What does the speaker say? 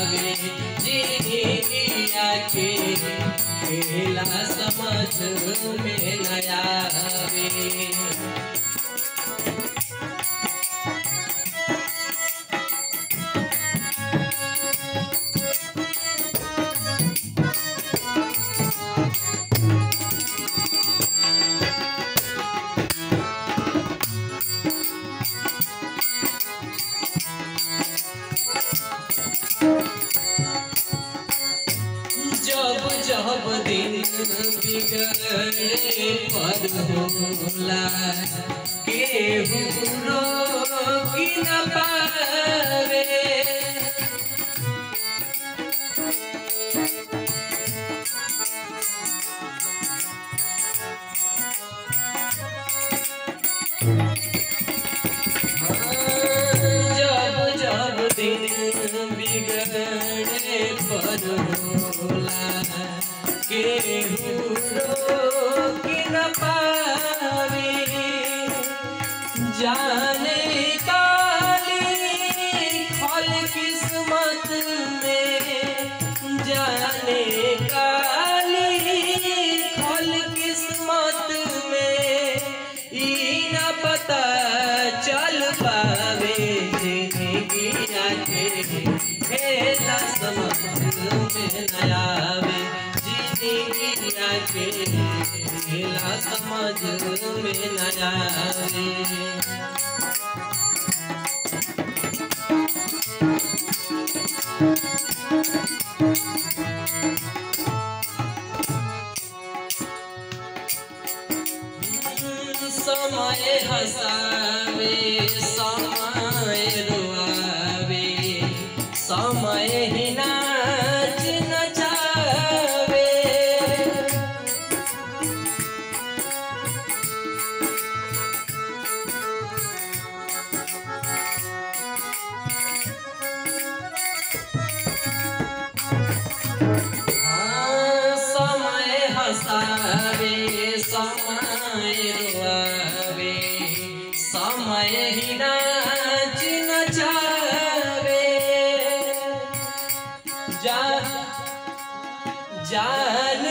नयावे जिंदगिया के खेला समझ में नयावे। जब जब दिन बिगड़े पर होला केहू रोकी न पावे। जब जब दिन बिगड़े पर होला केहू रोकी न पावे। जाने काली खल किस्मत में, जाने काली खल किस्मत में ई न पता चल पावे। जिंदगिया के खेला समझ में नयावे जिंदगिया के खेला समझ में नयावे। समय हंसावे समय रुआवे समय ही नाच नचावे। समय हंसावे समय रुआवे समय ही नाच नचावे। जान